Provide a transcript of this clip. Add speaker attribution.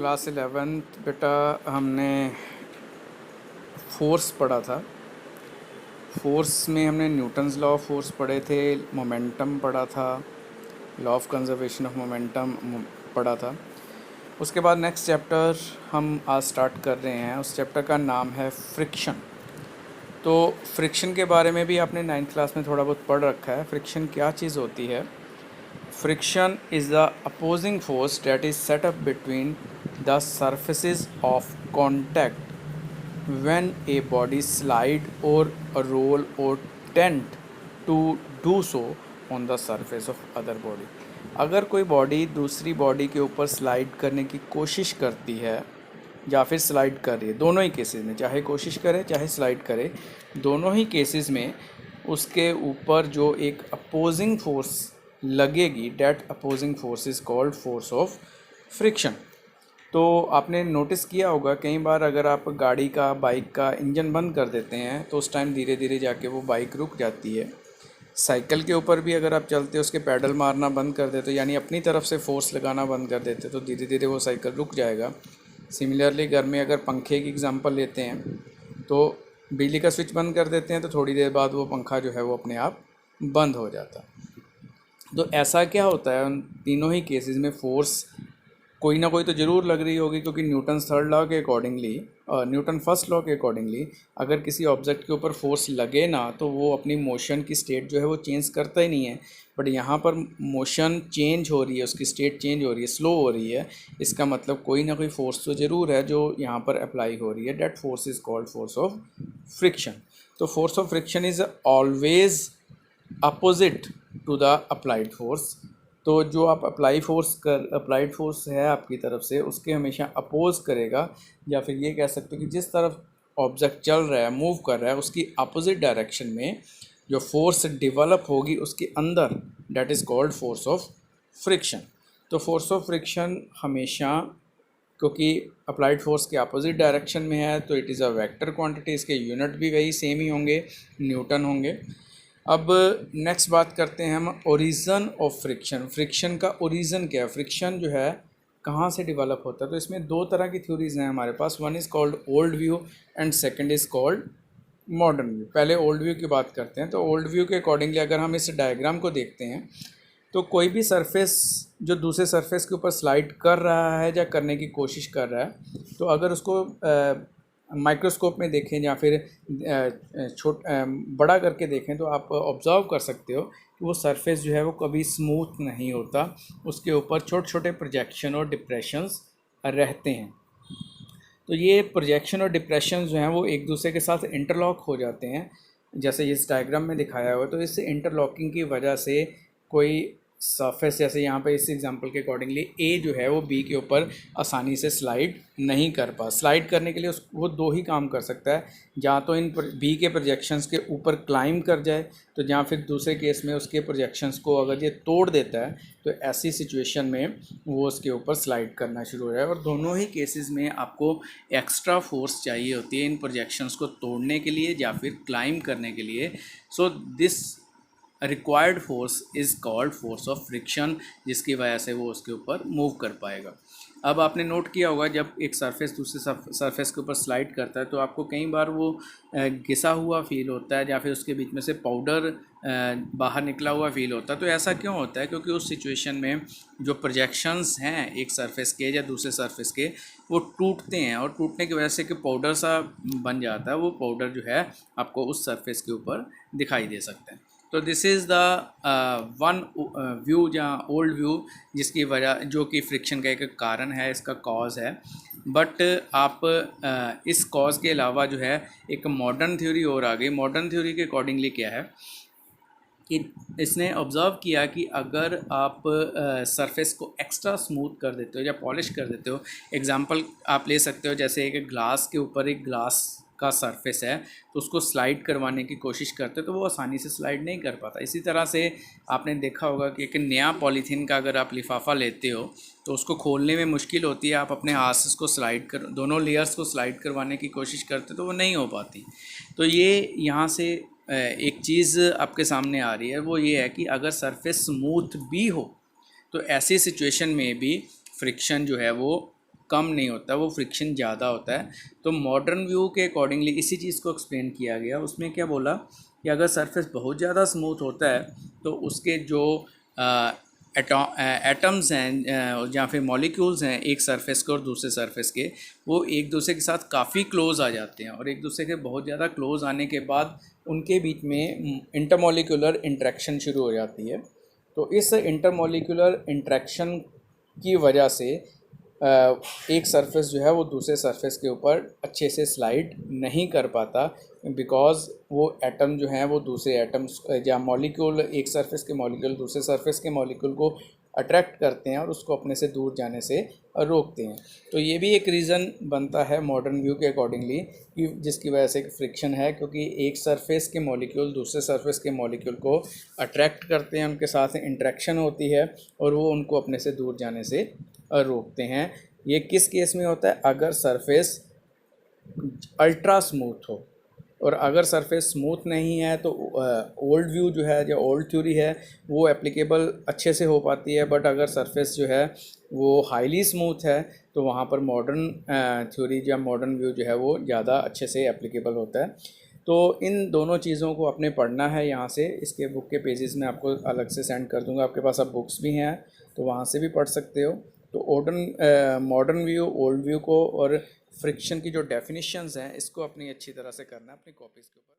Speaker 1: Class 11th बेटा हमने force पढ़ा था। फोर्स में हमने न्यूटन्स लॉ ऑफ फोर्स पढ़े थे, मोमेंटम पढ़ा था, law of conservation of momentum पढ़ा था। उसके बाद नेक्स्ट चैप्टर हम आज स्टार्ट कर रहे हैं। उस चैप्टर का नाम है फ्रिक्शन। तो फ्रिक्शन के बारे में भी आपने 9th क्लास में थोड़ा बहुत पढ़ रखा है। फ्रिक्शन क्या चीज़ होती है? Friction is the opposing force that is set up between the surfaces of contact when a body slide or roll or tend to do so on the surface of other body। अगर कोई body दूसरी body के ऊपर slide करने की कोशिश करती है या फिर स्लाइड कर रही है, दोनों ही केसेस में, चाहे कोशिश करे चाहे स्लाइड करे, दोनों ही केसेस में उसके ऊपर जो एक अपोजिंग फोर्स लगेगी, that opposing force is called force of friction. तो आपने नोटिस किया होगा कई बार अगर आप गाड़ी का, बाइक का इंजन बंद कर देते हैं तो उस टाइम धीरे धीरे जाके वो बाइक रुक जाती है। साइकिल के ऊपर भी अगर आप चलते हो, उसके पैडल मारना बंद कर देते हो, यानी अपनी तरफ से फोर्स लगाना बंद कर देते हो, तो धीरे धीरे वो साइकिल रुक जाएगा। सिमिलरली घर में अगर पंखे की एग्जांपल लेते हैं तो बिजली का स्विच बंद कर देते हैं तो थोड़ी देर बाद वो पंखा जो है वो अपने आप बंद हो जाता है। तो ऐसा क्या होता है, उन तीनों ही केसेस में फोर्स कोई ना कोई तो ज़रूर लग रही होगी, क्योंकि न्यूटन थर्ड लॉ के अकॉर्डिंगली, न्यूटन फर्स्ट लॉ के अकॉर्डिंगली, अगर किसी ऑब्जेक्ट के ऊपर फोर्स लगे ना तो वो अपनी मोशन की स्टेट जो है वो चेंज करता ही नहीं है। बट यहाँ पर मोशन चेंज हो रही है, उसकी स्टेट चेंज हो रही है, स्लो हो रही है। इसका मतलब कोई ना कोई फोर्स तो ज़रूर है जो यहाँ पर अप्लाई हो रही है। That force is called force of friction. तो force of friction is always opposite to the applied force. तो जो आप अप्लाइड फोर्स है आपकी तरफ से, उसके हमेशा अपोज करेगा, या फिर ये कह सकते हो कि जिस तरफ ऑब्जेक्ट चल रहा है, मूव कर रहा है, उसकी अपोजिट डायरेक्शन में जो फोर्स डेवलप होगी उसके अंदर, that is called force of friction. तो फोर्स ऑफ फ्रिक्शन हमेशा, क्योंकि अप्लाइड फोर्स के अपोजिट डायरेक्शन में है, तो it is a vector quantity, इसके यूनिट भी वही सेम ही होंगे, न्यूटन होंगे। अब नेक्स्ट बात करते हैं हम ओरिज़न ऑफ फ्रिक्शन। फ्रिक्शन का ओरिज़न क्या है? फ्रिक्शन जो है कहाँ से डेवलप होता है? तो इसमें दो तरह की थ्योरीज हैं हमारे पास। One is called old view and second is called modern view. पहले ओल्ड व्यू की बात करते हैं। तो ओल्ड व्यू के अकॉर्डिंगली अगर हम इस डायग्राम को देखते हैं तो कोई भी सरफेस जो दूसरे सरफेस के ऊपर स्लाइड कर रहा है या करने की कोशिश कर रहा है, तो अगर उसको माइक्रोस्कोप में देखें या फिर बड़ा करके देखें तो आप ऑब्ज़र्व कर सकते हो कि वो सरफेस जो है वो कभी स्मूथ नहीं होता, उसके ऊपर छोटे छोटे प्रोजेक्शन और डिप्रेशंस रहते हैं। तो ये प्रोजेक्शन और डिप्रेशन जो हैं वो एक दूसरे के साथ इंटरलॉक हो जाते हैं, जैसे इस डायग्राम में दिखाया हुआ है। तो इस इंटरलॉकिंग की वजह से कोई सरफेस, जैसे यहाँ पे इस एग्जांपल के अकॉर्डिंगली ए जो है वो बी के ऊपर आसानी से स्लाइड नहीं कर पा। स्लाइड करने के लिए वो दो ही काम कर सकता है, या तो इन बी के प्रोजेक्शंस के ऊपर क्लाइंब कर जाए, तो या फिर दूसरे केस में उसके प्रोजेक्शंस को अगर ये तोड़ देता है तो ऐसी सिचुएशन में वो उसके ऊपर स्लाइड करना शुरू हो जाए। और दोनों ही केसेस में आपको एक्स्ट्रा फोर्स चाहिए होती है इन प्रोजेक्शंस को तोड़ने के लिए या फिर क्लाइंब करने के लिए। So this required force is called force of friction, जिसकी वजह से वो उसके ऊपर मूव कर पाएगा। अब आपने नोट किया होगा जब एक सरफेस दूसरे सरफेस के ऊपर स्लाइड करता है तो आपको कई बार वो घिसा हुआ फील होता है, या फिर उसके बीच में से पाउडर बाहर निकला हुआ फील होता है। तो ऐसा क्यों होता है? क्योंकि उस सिचुएशन में जो प्रोजेक्शंस हैं एक सरफेस के या दूसरे सरफेस के, वो टूटते हैं, और टूटने की वजह से कि पाउडर सा बन जाता है, वो पाउडर जो है आपको उस सरफेस के ऊपर दिखाई दे सकता है। तो this is the one view या ओल्ड व्यू, जिसकी वजह, जो कि फ्रिक्शन का एक कारण है, इसका कॉज है। बट आप इस कॉज के अलावा जो है एक मॉडर्न थ्योरी और आ गई। मॉडर्न थ्योरी के अकॉर्डिंगली क्या है कि इसने ऑब्ज़र्व किया कि अगर आप सरफेस को एक्स्ट्रा स्मूथ कर देते हो या पॉलिश कर देते हो, एग्जांपल आप ले सकते हो जैसे एक ग्लास के ऊपर एक ग्लास का सरफेस है, तो उसको स्लाइड करवाने की कोशिश करते हो तो वो आसानी से स्लाइड नहीं कर पाता। इसी तरह से आपने देखा होगा कि एक नया पॉलीथीन का अगर आप लिफाफा लेते हो तो उसको खोलने में मुश्किल होती है, आप अपने हाथ से उसको स्लाइड कर, दोनों लेयर्स को स्लाइड करवाने की कोशिश करते तो वो नहीं हो पाती। तो ये यहाँ से एक चीज़ आपके सामने आ रही है, वो ये है कि अगर सरफेस स्मूथ भी हो तो ऐसी सिचुएशन में भी फ्रिक्शन जो है वो कम नहीं होता, वो फ्रिक्शन ज़्यादा होता है। तो मॉडर्न व्यू के अकॉर्डिंगली इसी चीज़ को एक्सप्लेन किया गया। उसमें क्या बोला कि अगर सरफेस बहुत ज़्यादा स्मूथ होता है तो उसके जो एटम्स हैं या फिर मॉलिक्यूल्स हैं एक सरफेस के और दूसरे सरफेस के, वो एक दूसरे के साथ काफ़ी क्लोज आ जाते हैं, और एक दूसरे के बहुत ज़्यादा क्लोज आने के बाद उनके बीच में इंटरमॉलिक्यूलर इंटरेक्शन शुरू हो जाती है। तो इस इंटरमॉलिक्यूलर इंटरेक्शन की वजह से एक सरफेस जो है वो दूसरे सरफेस के ऊपर अच्छे से स्लाइड नहीं कर पाता, बिकॉज़ वो एटम जो हैं वो दूसरे एटम्स या मॉलिक्यूल, एक सरफेस के मॉलिक्यूल दूसरे सरफेस के मॉलिक्यूल को अट्रैक्ट करते हैं और उसको अपने से दूर जाने से रोकते हैं। तो ये भी एक रीज़न बनता है मॉडर्न व्यू के अकॉर्डिंगली कि जिसकी वजह से फ्रिक्शन है, क्योंकि एक सरफेस के मॉलिक्यूल दूसरे सरफेस के मॉलिक्यूल को अट्रैक्ट करते हैं, उनके साथ इंटरेक्शन होती है और वो उनको अपने से दूर जाने से रोकते हैं। ये किस केस में होता है? अगर सरफेस अल्ट्रा स्मूथ हो, और अगर सरफेस स्मूथ नहीं है तो ओल्ड व्यू जो है, जो ओल्ड थ्योरी है, वो एप्लीकेबल अच्छे से हो पाती है। बट अगर सरफेस जो है वो हाईली स्मूथ है तो वहाँ पर मॉडर्न थ्योरी या मॉडर्न व्यू जो है वो ज़्यादा अच्छे से एप्लीकेबल होता है। तो इन दोनों चीज़ों को आपने पढ़ना है यहाँ से। इसके बुक के पेजेस में आपको अलग से सेंड कर दूँगा, आपके पास अब बुक्स भी हैं तो वहाँ से भी पढ़ सकते हो। तो मॉडर्न व्यू, ओल्ड व्यू को और फ्रिक्शन की जो डेफिनेशंस हैं इसको अपनी अच्छी तरह से करना है अपनी कॉपीज़ के ऊपर।